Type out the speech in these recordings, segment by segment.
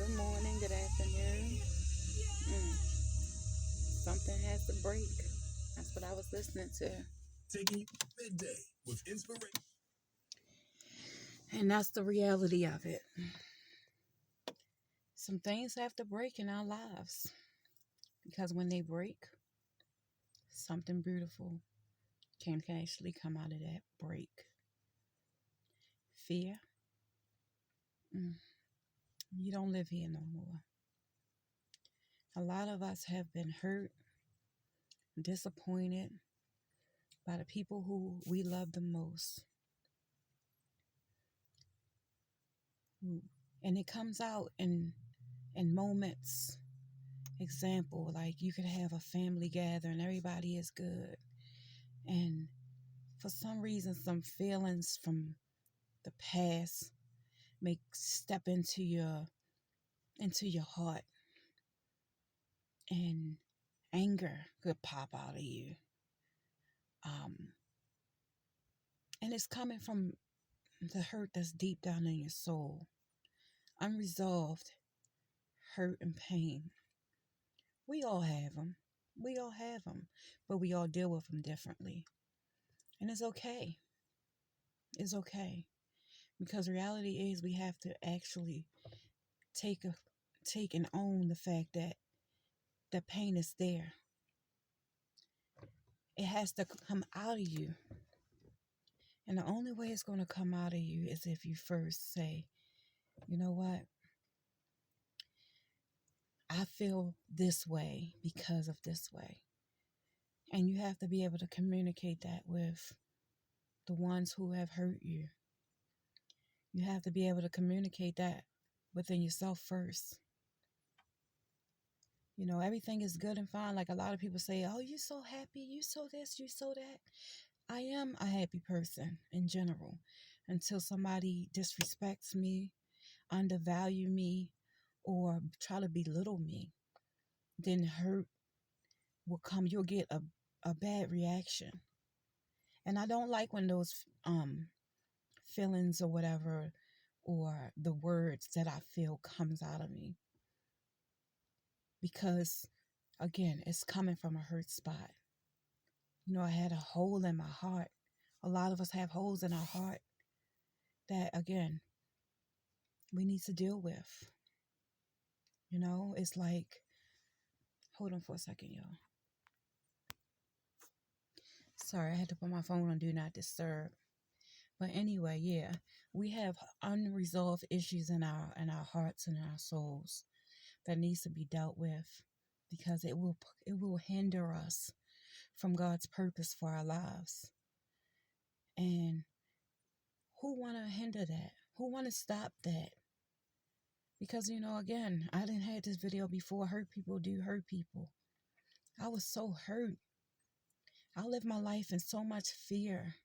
Good morning, good afternoon. Something has to break. That's what I was listening to. Taking you midday with inspiration. And that's the reality of it. Some things have to break in our lives. Because when they break, something beautiful can actually come out of that break. Fear. You don't live here no more. A lot of us have been hurt, disappointed by the people who we love the most. And it comes out in moments. Example, like you could have a family gathering, everybody is good. And for some reason, some feelings from the past may step into your heart, and anger could pop out of you. And it's coming from the hurt that's deep down in your soul. Unresolved hurt and pain. We all have them. We all have them. But we all deal with them differently. And it's okay. It's okay. Because reality is we have to actually take and own the fact that the pain is there. It has to come out of you. And the only way it's going to come out of you is if you first say, you know what? I feel this way because of this way. And you have to be able to communicate that with the ones who have hurt you. You have to be able to communicate that within yourself first. You know, everything is good and fine. Like a lot of people say, oh, you're so happy, you so this, you so that. I am a happy person in general until somebody disrespects me, undervalue me, or try to belittle me. Then hurt will come. You'll get a bad reaction. And I don't like when those feelings or whatever, or the words that I feel comes out of me. Because, again, it's coming from a hurt spot. You know, I had a hole in my heart. A lot of us have holes in our heart that, again, we need to deal with. You know, it's like, hold on for a second, y'all. Sorry, I had to put my phone on Do Not Disturb. But anyway, yeah, we have unresolved issues in our hearts and our souls that needs to be dealt with, because it will hinder us from God's purpose for our lives. And who want to hinder that? Who want to stop that? Because, you know, again, I didn't have this video before. Hurt people do hurt people. I was so hurt. I lived my life in so much fear.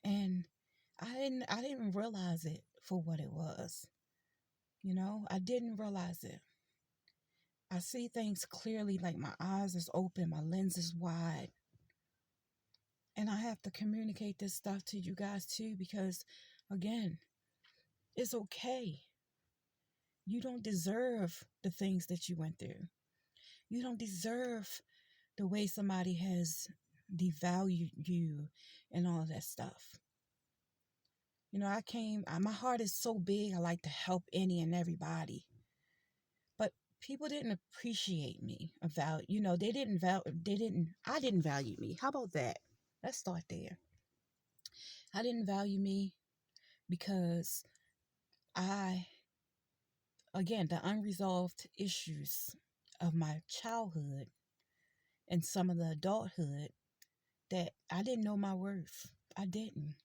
And I didn't realize it for what it was. You know, I didn't realize it. I see things clearly, like my eyes is open, my lens is wide. And I have to communicate this stuff to you guys too, because, again, it's okay. You don't deserve the things that you went through. You don't deserve the way somebody has devalued you and all that stuff. You know, my heart is so big. I like to help any and everybody. But people didn't appreciate me. I didn't value me. How about that? Let's start there. I didn't value me because again, the unresolved issues of my childhood and some of the adulthood, that I didn't know my worth. I didn't.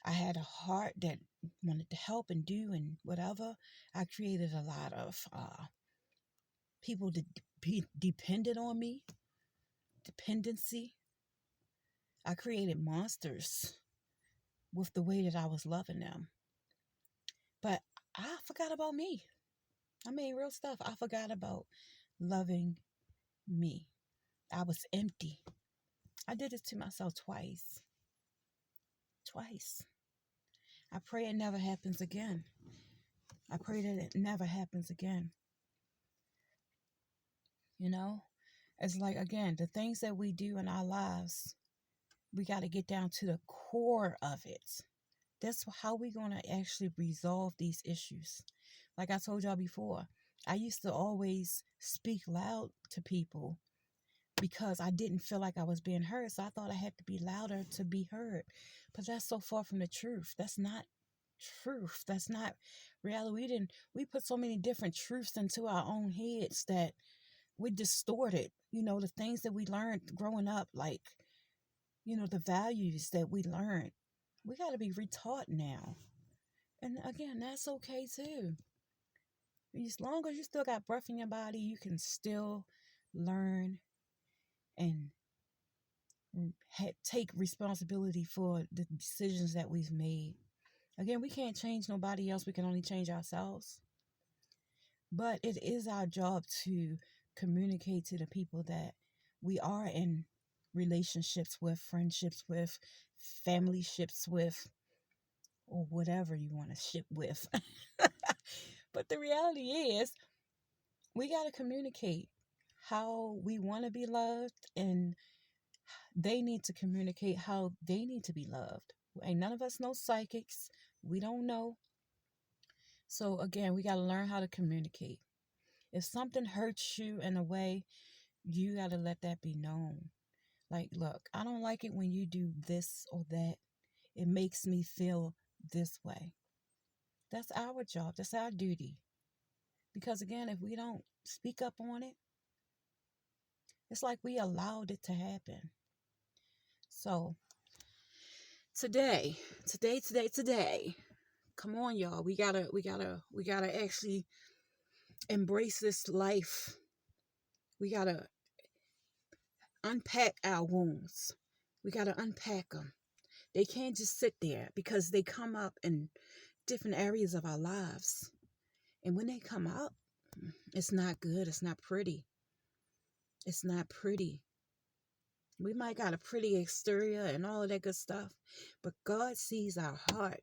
I had a heart that wanted to help and do and whatever. I created a lot of people to be dependent on me. Dependency. I created monsters with the way that I was loving them. But I forgot about me. I mean, real stuff. I forgot about loving me. I was empty. I did it to myself twice. Twice. I pray it never happens again. I pray that it never happens again. You know, it's like, again, the things that we do in our lives, we got to get down to the core of it. That's how we're going to actually resolve these issues. Like I told y'all before, I used to always speak loud to people because I didn't feel like I was being heard. So I thought I had to be louder to be heard. But that's so far from the truth. That's not truth. That's not reality. We put so many different truths into our own heads that we distorted, the things that we learned growing up, like, the values that we learned. We got to be retaught now. And again, that's okay too. As long as you still got breath in your body, you can still learn and take responsibility for the decisions that we've made. Again, we can't change nobody else. We can only change ourselves. But it is our job to communicate to the people that we are in relationships with, friendships with, family ships with, or whatever you want to ship with. But the reality is, we got to communicate how we want to be loved, and they need to communicate how they need to be loved. Ain't none of us know psychics. We don't know. So again, we got to learn how to communicate. If something hurts you in a way, you got to let that be known. Like, look, I don't like it when you do this or that. It makes me feel this way. That's our job. That's our duty. Because again, if we don't speak up on it, it's like we allowed it to happen. So today, come on, y'all. We gotta actually embrace this life. We gotta unpack our wounds. We gotta unpack them. They can't just sit there because they come up in different areas of our lives. And when they come up, it's not good. It's not pretty. It's not pretty. We might got a pretty exterior and all of that good stuff, but God sees our heart.